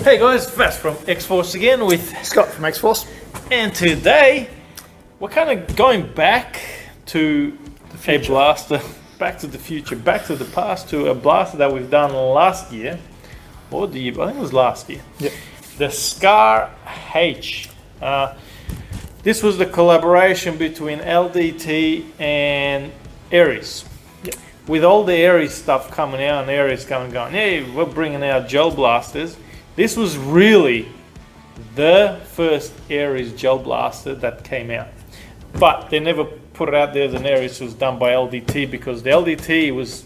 Hey guys, Vass from X-Force again with Scott from X-Force. and today we're kind of going back to a blaster, back to the future, back to the past, to a blaster that we've done last year, or the year, I think it was last year. Yep. The Scar H. This was the collaboration between LDT and Aries. Yep. With all the Aries stuff coming out and Aries coming going, hey, we're bringing out gel blasters. This was really the first Aries gel blaster that came out. But they never put it out there as an Aries. It was done by LDT because the LDT was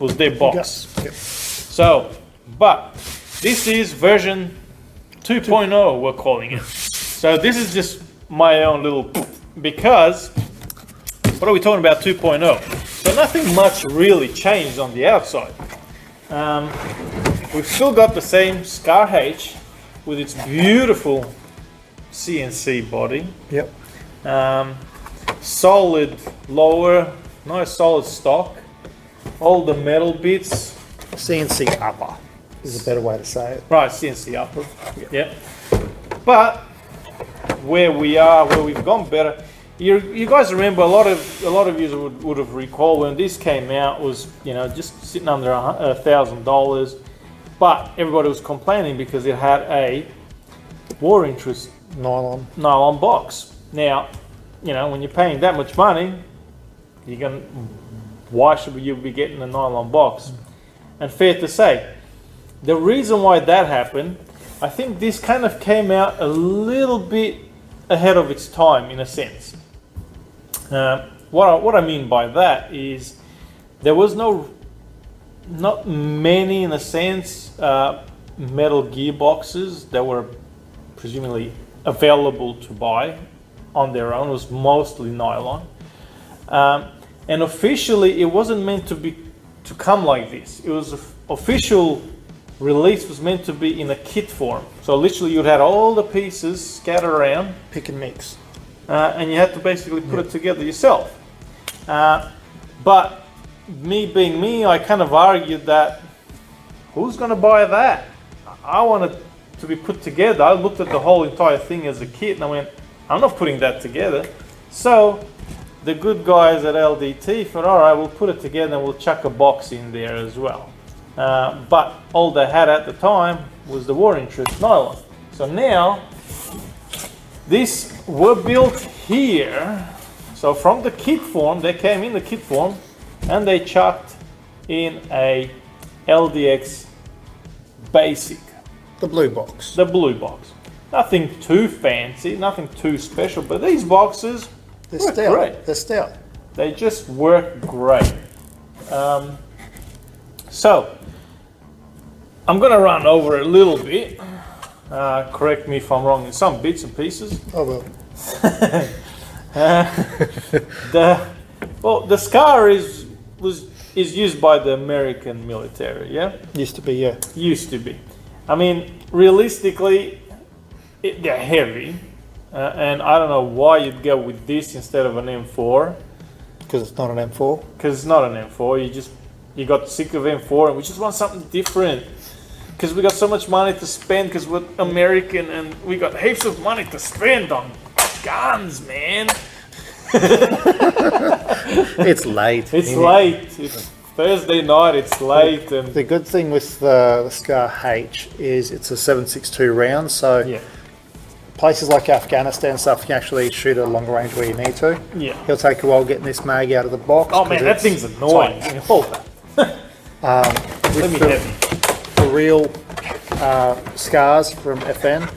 was their box. Yep. So, but this is version 2.0, we're calling it. So this is just my own little, because, what are we talking about 2.0? So nothing much really changed on the outside. We've still got the same Scar H with its beautiful CNC body. Yep. Solid lower, nice solid stock. All the metal bits. CNC upper is a better way to say it. Right, CNC upper. Yep. But where we've gone better. You guys remember a lot of you would have recalled when this came out was just sitting under $1,000, but everybody was complaining because it had a war interest nylon box. Now, when you're paying that much money, why should you be getting a nylon box? And fair to say, the reason why that happened, I think this kind of came out a little bit ahead of its time in a sense. What I mean by that is there was not many, in a sense, metal gearboxes that were presumably available to buy on their own. It was mostly nylon, and officially it wasn't meant to come like this. It was official release was meant to be in a kit form. So literally you'd had all the pieces scattered around, pick and mix. And you had to basically put it together yourself. But me being me, I kind of argued that who's going to buy that? I want it to be put together. I looked at the whole entire thing as a kit and I went, I'm not putting that together. So the good guys at LDT thought, all right, we'll put it together and we'll chuck a box in there as well. But all they had at the time was the war interest nylon. So now, these were built here. So from the kit form, they came in the kit form and they chucked in a LDX basic. The blue box. The blue box. Nothing too fancy, nothing too special, but these boxes work great. They're stout. They just work great. So, I'm going to run over a little bit. Correct me if I'm wrong in some bits and pieces. Oh well. The Scar is used by the American military, yeah? Used to be, yeah. Used to be. I mean, realistically, they're heavy, and I don't know why you'd go with this instead of an M4. Because it's not an M4. Because it's not an M4. You got sick of M4, and we just want something different. Because we got so much money to spend, because we're American and we got heaps of money to spend on guns, man. It's late. It's late. It's Thursday night, it's late. And the good thing with the Scar H is it's a 7.62 round, so yeah. Places like Afghanistan and stuff, you can actually shoot at a longer range where you need to. Yeah. It'll take a while getting this mag out of the box. Oh man, that thing's annoying. Hold that. Let me heavy. The real Scars from FN,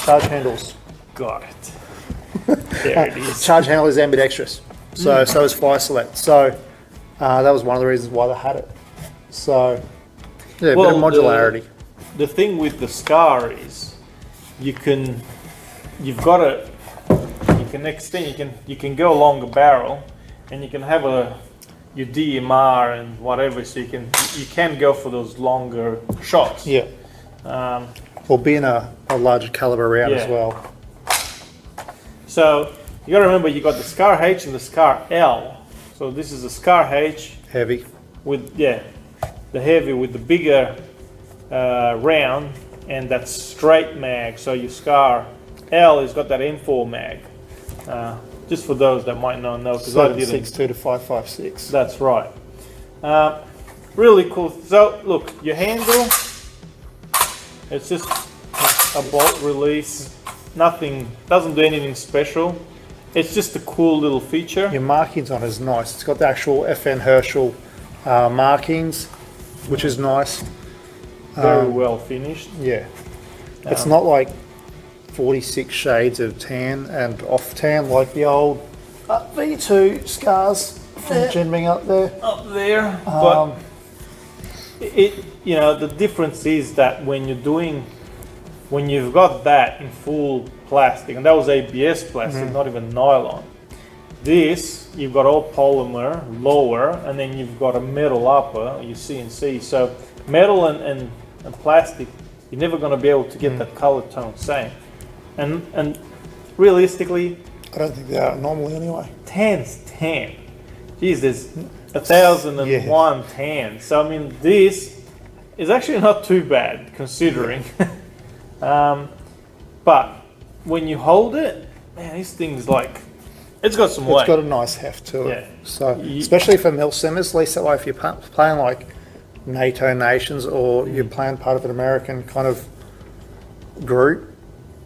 charge handles. Got it. There it is. Charge handle is ambidextrous, so is fire select. So that was one of the reasons why they had it. So yeah, a bit of modularity. The thing with the Scar is you can extend. You can go along a barrel, and you can have your DMR and whatever, so you can go for those longer shots. Yeah. Or being a larger caliber round as well. So you got to remember, you got the Scar H and the Scar L. So this is a Scar H heavy with the heavy with the bigger round, and that's straight mag. So your Scar L has got that M4 mag. Just for those that might not know, because I didn't. 7.62 to 5.56. That's right. Really cool. So look, your handle, it's just a bolt release. Nothing, doesn't do anything special. It's just a cool little feature. Your markings on it is nice. It's got the actual FN Herschel markings, which is nice. Very well finished. Yeah. It's not like 46 shades of tan and off tan like the old V2 Scars from Jinming up there. Up there. But you know, the difference is that when you've got that in full plastic, and that was ABS plastic, not even nylon. This, you've got all polymer lower, and then you've got a metal upper, your CNC. So metal and plastic, you're never going to be able to get that color tone same. And realistically, I don't think they are normally anyway. Tan's tan. Geez, there's 1,001 tan. So I mean, this is actually not too bad considering. But when you hold it, man, this thing's like, it's got some weight. It's got a nice heft to it. Yeah. So, especially for mil simmers, at least that way if you're playing like NATO nations or you're playing part of an American kind of group,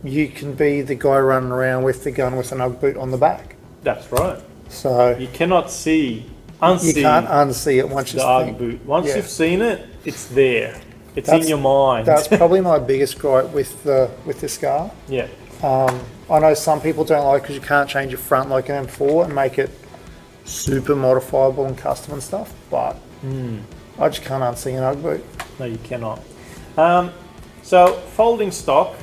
you can be the guy running around with the gun with an UGG boot on the back. That's right. So you cannot unsee. You can't unsee it once you the UGG boot. Once you've seen it, it's there. It's in your mind. That's probably my biggest gripe with the Scar. Yeah. I know some people don't like because you can't change your front like an M4 and make it super modifiable and custom and stuff, but I just can't unsee an UGG boot. No, you cannot. So folding stock,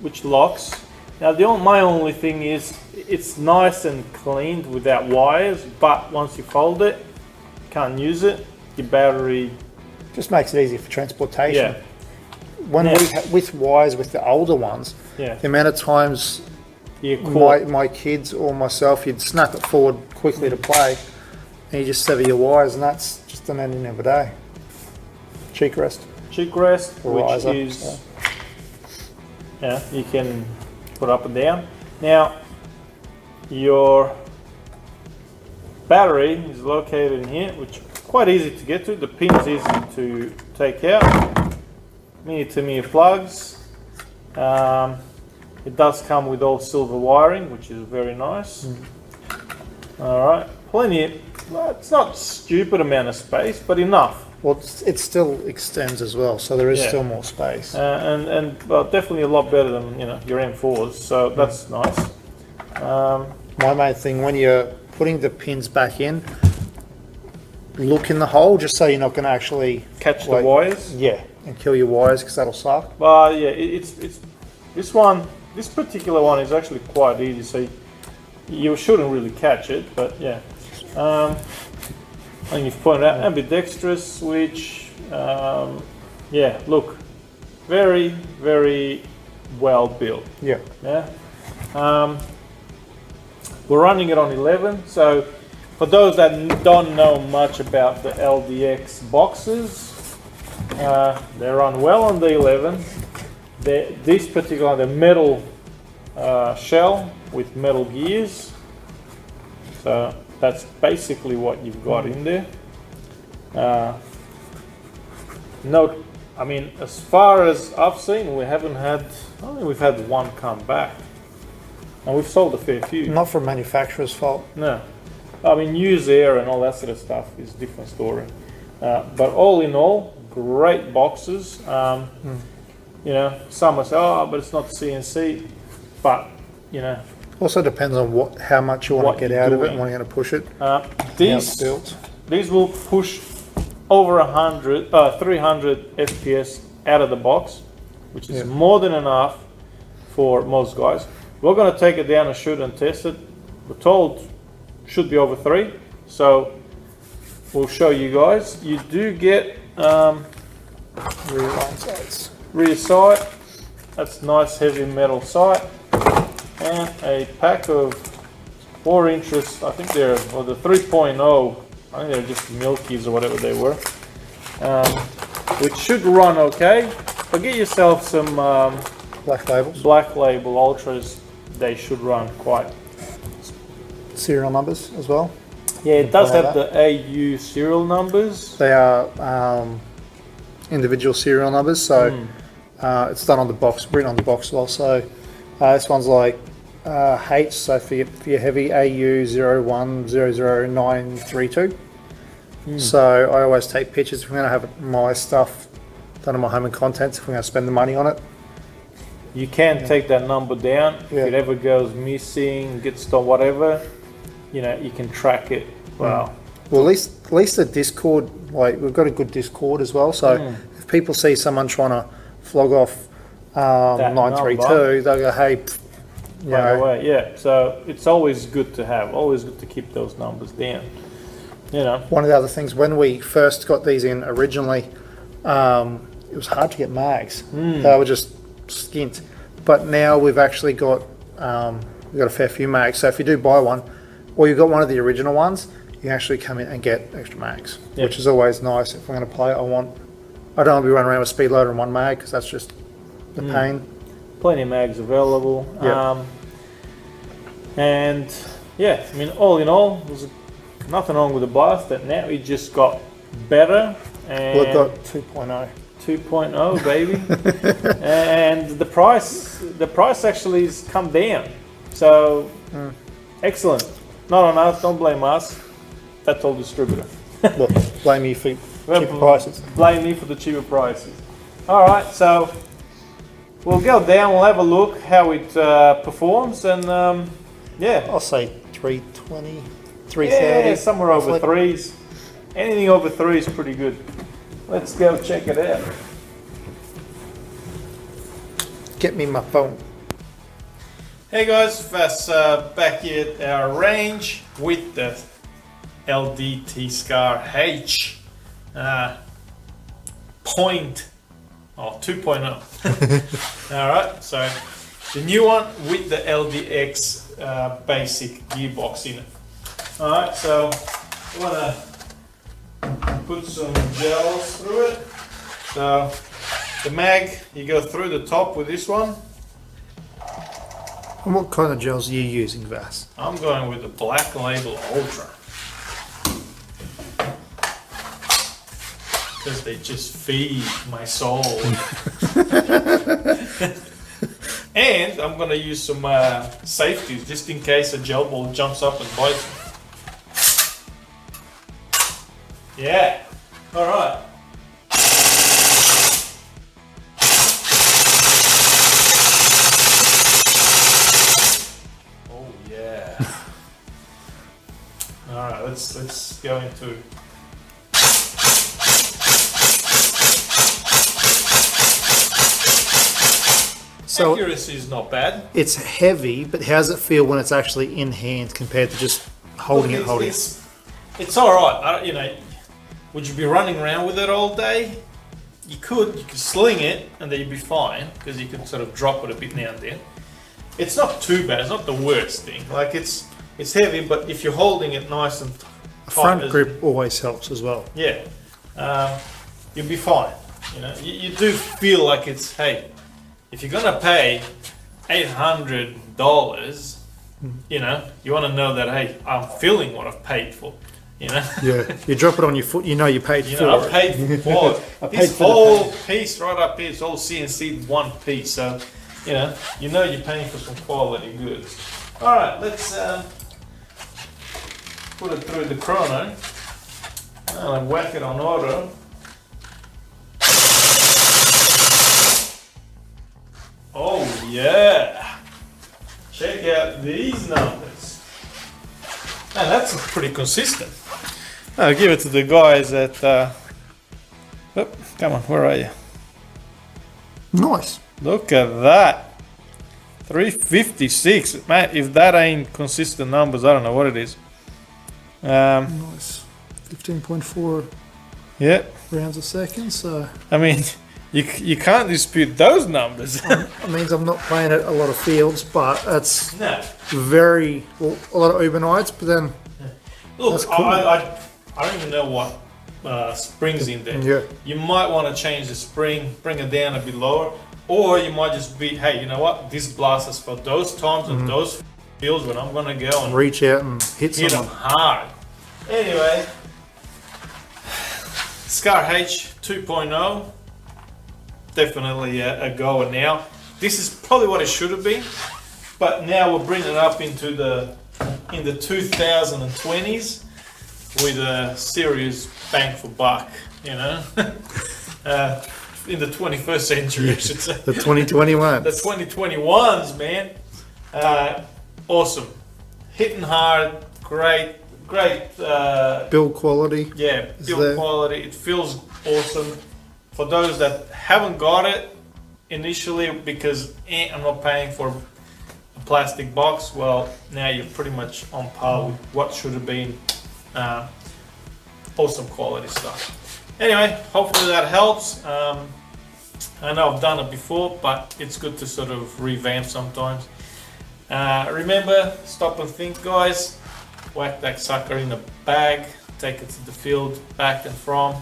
which locks. Now my only thing is it's nice and cleaned without wires, but once you fold it, you can't use it. Your battery just makes it easier for transportation. Yeah. When with wires with the older ones, the amount of times my kids or myself, you'd snap it forward quickly to play, and you just sever your wires, and that's just an ending of a day. Cheek rest, which is you can put up and down. Now your battery is located in here, which is quite easy to get to. The pin's easy to take out. Mini-to-mini plugs. It does come with all silver wiring, which is very nice. All right, plenty. It's not stupid amount of space, but enough. Well, it still extends as well, so there is still more space. And definitely a lot better than your M4s. So that's nice. My main thing when you're putting the pins back in, look in the hole just so you're not going to actually catch the wires. Yeah, and kill your wires because that'll suck. But yeah, it's this particular one is actually quite easy, so you shouldn't really catch it. But yeah, and you've pointed out ambidextrous switch. Yeah, look, very very well built. Yeah. We're running it on 11, so for those that don't know much about the LDX boxes, they run well on the 11. This particular, the metal shell with metal gears, so that's basically what you've got in there. Note, I mean, as far as I've seen, we haven't had, I don't think we've had one come back. And we've sold a fair few. Not from manufacturer's fault. No. I mean, use air and all that sort of stuff is a different story. But all in all, great boxes. Some will say, oh, but it's not CNC. But, also depends on how much you want to get out of it and when you're going to push it. These will push over 300 FPS out of the box, which is more than enough for most guys. We're going to take it down and shoot and test it. We're told should be over 3, so we'll show you guys. You do get rear sight. That's nice heavy metal sight, and a pack of 4 inches. I think they're the 3.0. I think they're just Milkies or whatever they were. which should run okay. But get yourself some Black labels. Black Label Ultras. They should run quite. Serial numbers as well. Yeah, it does have the AU serial numbers. They are individual serial numbers, so it's done on the box, written on the box as well. So this one's like H, so for your heavy AU 0100932. So I always take pictures if I'm going to have my stuff done on my home and contents, if I'm going to spend the money on it. You can take that number down. If it ever goes missing, gets stolen, whatever, you know, you can track it. Wow. Well, at least the Discord, like we've got a good Discord as well. So if people see someone trying to flog off 932, they'll go, hey, right away. Yeah. So it's always good to have, always good to keep those numbers down. You know. One of the other things, when we first got these in originally, it was hard to get mags. They were just skint. But now we've actually got a fair few mags. So if you do buy one, or you've got one of the original ones, you can actually come in and get extra mags, which is always nice. If I'm going to play, I don't want to be running around with speed loader and one mag, because that's just the pain. Plenty of mags available. And yeah, I mean, all in all, there's nothing wrong with the Blast. That now it just got better. And we've got 2.0. 2.0, baby. And the price actually has come down. So excellent. Not on us, don't blame us. That's all distributor. Look, blame you for cheaper prices. Blame me for the cheaper prices. Alright, so we'll go down, we'll have a look how it performs, and yeah. I'll say 320, 330. Yeah, somewhere over threes. Anything over 3 is pretty good. Let's go check it out. Get me my phone. Hey guys, Vass back here at our range with the LDT Scar H 2.0. Alright, so the new one with the LDX basic gearbox in it. Alright, so I want to put some gels through it. So the mag, you go through the top with this one. And what kind of gels are you using, Vass? I'm going with the Black Label Ultra. Because they just feed my soul. And I'm going to use some safeties just in case a gel ball jumps up and bites me. Yeah, all right. Oh yeah. All right, let's go into. So accuracy is not bad. It's heavy, but how does it feel when it's actually in hand compared to just holding it? It's all right. You know. Would you be running around with it all day? You could sling it and then you'd be fine, because you can sort of drop it a bit now and then. It's not too bad, it's not the worst thing. Like it's heavy, but if you're holding it nice and tight, a front grip always helps as well. Yeah, you'll be fine. You know, you do feel like it's, hey, if you're gonna pay $800, you know, you want to know that, hey, I'm feeling what I've paid for. You know? Yeah, you drop it on your foot, you know you paid for it. I paid for quality. This whole piece right up here, it's all CNC one piece, so you know you're paying for some quality goods. All right, let's put it through the chrono and whack it on auto. Oh yeah! Check out these numbers. Man, that's pretty consistent. I'll give it to the guys at. Oh, come on, where are you? Nice. Look at that. 356. Man, if that ain't consistent numbers, I don't know what it is. Nice. 15.4 rounds a second, so. I mean, you can't dispute those numbers. It means I'm not playing at a lot of fields, but it's a lot of overnights, but then. Look, that's cool. I don't even know springs in there. Yeah. You might want to change the spring, bring it down a bit lower, or you might just be, hey, you know what? This blast is for those times and those fields when I'm gonna go and reach out and hit them someone hard. Anyway, Scar H 2.0, definitely a goer now. This is probably what it should have been, but now we're bringing it up into the 2020s with a serious bang for buck, you know. In the 21st century, I should say. The 2021. The 2021s, man. Awesome. Hitting hard, great build quality. Yeah, build quality. It feels awesome. For those that haven't got it initially because I'm not paying for a plastic box, well, now you're pretty much on par with what should have been awesome quality stuff. Anyway, hopefully that helps. I know I've done it before, but it's good to sort of revamp sometimes. Remember, stop and think, guys. Whack that sucker in a bag, take it to the field, back and from,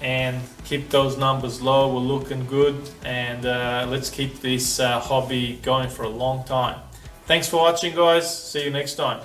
and keep those numbers low. We're looking good, and let's keep this hobby going for a long time. Thanks for watching, guys. See you next time.